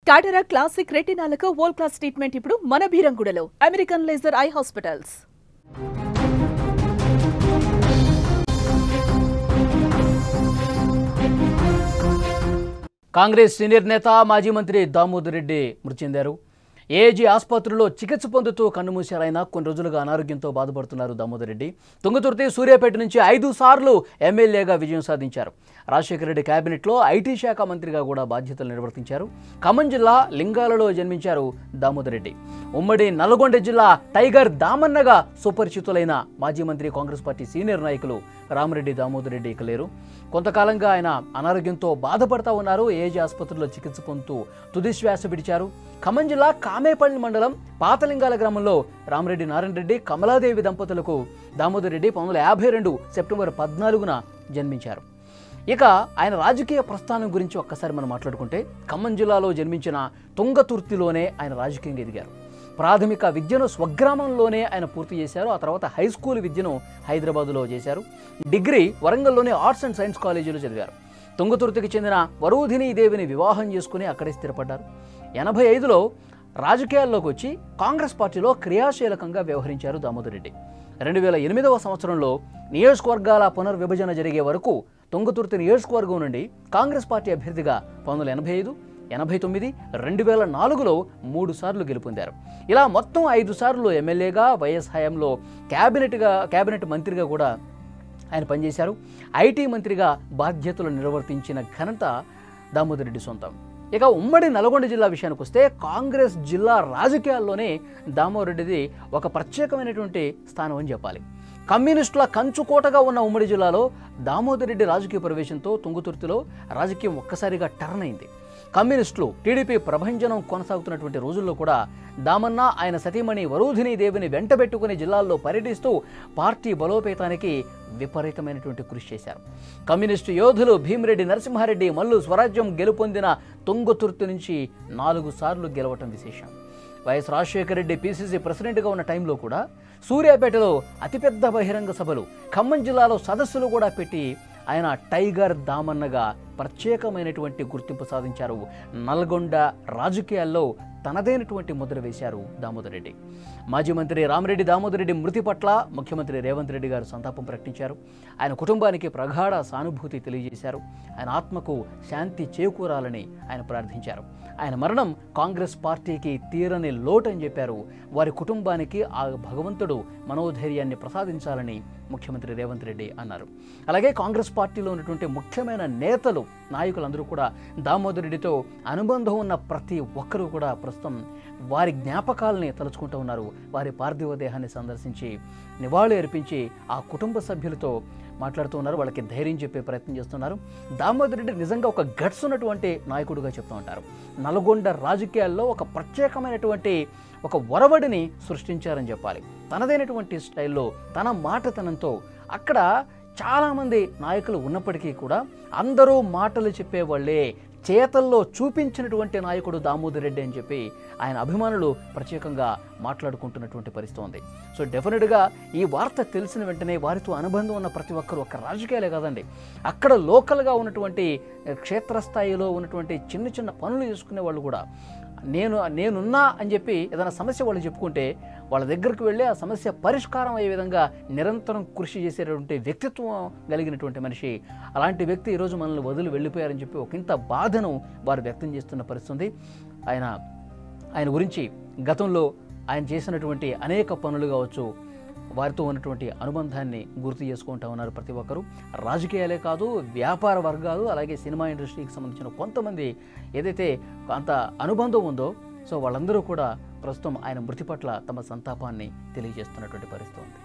టాటరా classic రెటినాలకు world class treatment ఇప్పుడు మన బీరంగూడలో American laser eye hospitals. Congress senior నేత మాజీ మంత్రి దామోదర్ రెడ్డి మృతి చెందారు. ఏజీ ఆసుపత్రిలో చికిత్స పొందుతూ కన్నుమూశారైనా కొన్ని రోజులుగా అనారోగ్యంతో బాధపడుతున్నారు దామోదర్ రెడ్డి. తుంగతుర్తి, సూర్యాపేట నుంచి 5 సార్లు ఎమ్మెల్యేగా విజయం సాధించారు. రాజశేఖర రెడ్డి కేబినెట్లో ఐటీ శాఖ మంత్రిగా కూడా బాధ్యతలు నిర్వర్తించారు. ఖమ్మం జిల్లా లింగాలలో జన్మించారు దామోదర్ రెడ్డి. ఉమ్మడి నల్గొండ జిల్లా టైగర్ దామన్నగా సుపరిచితులైన మాజీ మంత్రి, కాంగ్రెస్ పార్టీ సీనియర్ నాయకులు రామిరెడ్డి దామోదర్ రెడ్డి ఇక లేరు. కొంతకాలంగా ఆయన అనారోగ్యంతో బాధపడతా ఉన్నారు. ఏజీ ఆసుపత్రిలో చికిత్స పొందుతూ తుది శ్వాస విడిచారు. ఖమ్మం జిల్లా కామేపల్లి మండలం పాతలింగాల గ్రామంలో రామిరెడ్డి నారాయణ రెడ్డి, కమలాదేవి దంపతులకు దామోదర్ రెడ్డి 1952 సెప్టెంబర్ 14న జన్మించారు. ఇక ఆయన రాజకీయ ప్రస్థానం గురించి ఒక్కసారి మనం మాట్లాడుకుంటే, ఖమ్మం జిల్లాలో జన్మించిన తుంగతుర్తిలోనే ఆయన రాజకీయంగా ఎదిగారు. ప్రాథమిక విద్యను స్వగ్రామంలోనే ఆయన పూర్తి చేశారు. ఆ తర్వాత హై స్కూల్ విద్యను హైదరాబాదులో చేశారు. డిగ్రీ వరంగల్లోని ఆర్ట్స్ అండ్ సైన్స్ కాలేజీలో చదివారు. తుంగతుర్తికి చెందిన వరూధిని దేవిని వివాహం చేసుకుని అక్కడే స్థిరపడ్డారు. 85లో రాజకీయాల్లోకి వచ్చి కాంగ్రెస్ పార్టీలో క్రియాశీలకంగా వ్యవహరించారు దామోదర్ రెడ్డి. 2008వ సంవత్సరంలో నియోజకవర్గాల పునర్విభజన జరిగే వరకు తుంగతుర్తి నియోజకవర్గం నుండి కాంగ్రెస్ పార్టీ అభ్యర్థిగా 1985, 89, 2004లో 3 సార్లు గెలుపొందారు. ఇలా మొత్తం 5 సార్లు ఎమ్మెల్యేగా, వైఎస్ హయాంలో కేబినెట్ మంత్రిగా కూడా ఆయన పనిచేశారు. ఐటీ మంత్రిగా బాధ్యతలు నిర్వర్తించిన ఘనత దామోదర్ రెడ్డి సొంతం. ఇక ఉమ్మడి నల్గొండ జిల్లా విషయానికి వస్తే, కాంగ్రెస్ జిల్లా రాజకీయాల్లోనే దామోదర్ రెడ్డిది ఒక ప్రత్యేకమైనటువంటి స్థానం అని చెప్పాలి. కమ్యూనిస్టుల కంచుకోటగా ఉన్న ఉమ్మడి జిల్లాలో దామోదర్ రెడ్డి రాజకీయ ప్రవేశంతో తుంగతుర్తిలో రాజకీయం ఒక్కసారిగా టర్న్ అయింది. కమ్యూనిస్టులు, టీడీపీ ప్రభంజనం కొనసాగుతున్నటువంటి రోజుల్లో కూడా దామన్న, ఆయన సతీమణి వరూధిని దేవిని వెంటబెట్టుకుని జిల్లాల్లో పర్యటిస్తూ పార్టీ బలోపేతానికి విపరీతమైనటువంటి కృషి చేశారు. కమ్యూనిస్టు యోధులు భీమిరెడ్డి నరసింహారెడ్డి, మల్లు స్వరాజ్యం గెలుపొందిన తుంగతుర్తి నుంచి 4 సార్లు గెలవటం విశేషం. వైఎస్ రాజశేఖర రెడ్డి పీసీసీ ప్రెసిడెంట్గా ఉన్న టైంలో కూడా సూర్యాపేటలో అతిపెద్ద బహిరంగ సభలు, ఖమ్మం జిల్లాలో సదస్సులు కూడా పెట్టి ఆయన టైగర్ దామన్నగా ప్రత్యేకమైనటువంటి గుర్తింపు సాధించారు. నల్గొండ రాజకీయాల్లో తనదైనటువంటి ముద్ర వేశారు దామోదర్ రెడ్డి. మాజీ మంత్రి రామిరెడ్డి దామోదర్ రెడ్డి మృతి పట్ల ముఖ్యమంత్రి రేవంత్ రెడ్డి గారు సంతాపం ప్రకటించారు. ఆయన కుటుంబానికి ప్రగాఢ సానుభూతి తెలియజేశారు. ఆయన ఆత్మకు శాంతి చేకూరాలని ఆయన ప్రార్థించారు. ఆయన మరణం కాంగ్రెస్ పార్టీకి తీరని లోటు అని చెప్పారు. వారి కుటుంబానికి ఆ భగవంతుడు మనోధైర్యాన్ని ప్రసాదించాలని ముఖ్యమంత్రి రేవంత్ రెడ్డి అన్నారు. అలాగే కాంగ్రెస్ పార్టీలో ఉన్నటువంటి ముఖ్యమైన నేతలు, నాయకులందరూ కూడా దామోదర్ రెడ్డితో అనుబంధం ఉన్న ప్రతి ఒక్కరూ కూడా ప్రస్తుతం వారి జ్ఞాపకాలని తలుచుకుంటూ ఉన్నారు. వారి పార్థివ దేహాన్ని సందర్శించి నివాళి అర్పించి ఆ కుటుంబ సభ్యులతో మాట్లాడుతూ ఉన్నారు. వాళ్ళకి ధైర్యం చెప్పే ప్రయత్నం చేస్తున్నారు. దామోదర్ రెడ్డి నిజంగా ఒక గట్స్ ఉన్నటువంటి నాయకుడుగా చెప్తూ ఉంటారు. నల్గొండ రాజకీయాల్లో ఒక ప్రత్యేకమైనటువంటి ఒక ఒరవడిని సృష్టించారని చెప్పాలి. తనదైనటువంటి స్టైల్లో, తన మాటతనంతో అక్కడ చాలామంది నాయకులు ఉన్నప్పటికీ కూడా అందరూ మాటలు చెప్పేవాళ్ళే, చేతల్లో చూపించినటువంటి నాయకుడు దామోదర్ రెడ్డి అని చెప్పి ఆయన అభిమానులు ప్రత్యేకంగా మాట్లాడుకుంటున్నటువంటి పరిస్థితి ఉంది. సో డెఫినెట్గా ఈ వార్త తెలిసిన వెంటనే వారితో అనుబంధం ఉన్న ప్రతి ఒక్కరు, ఒక్క రాజకీయాలే కాదండి, అక్కడ లోకల్గా క్షేత్రస్థాయిలో ఉన్నటువంటి చిన్న చిన్న పనులు చేసుకునే వాళ్ళు కూడా నేనున్నా అని చెప్పి ఏదైనా సమస్య వాళ్ళు చెప్పుకుంటే వాళ్ళ దగ్గరికి వెళ్ళి ఆ సమస్య పరిష్కారం అయ్యే విధంగా నిరంతరం కృషి చేసేటటువంటి వ్యక్తిత్వం కలిగినటువంటి మనిషి. అలాంటి వ్యక్తి ఈరోజు మనల్ని వదిలి వెళ్ళిపోయారని చెప్పి ఒకంత బాధను వారు వ్యక్తం చేస్తున్న పరిస్థితి. ఆయన గురించి గతంలో ఆయన చేసినటువంటి అనేక పనులు కావచ్చు, వారితో ఉన్నటువంటి అనుబంధాన్ని గుర్తు చేసుకుంటూ ఉన్నారు ప్రతి ఒక్కరూ. రాజకీయాలే కాదు, వ్యాపార వర్గాలు, అలాగే సినిమా ఇండస్ట్రీకి సంబంధించిన కొంతమంది ఏదైతే అంత అనుబంధం ఉందో, సో వాళ్ళందరూ కూడా ప్రస్తుతం ఆయన మృతి పట్ల తమ సంతాపాన్ని తెలియజేస్తున్నటువంటి పరిస్థితి ఉంది.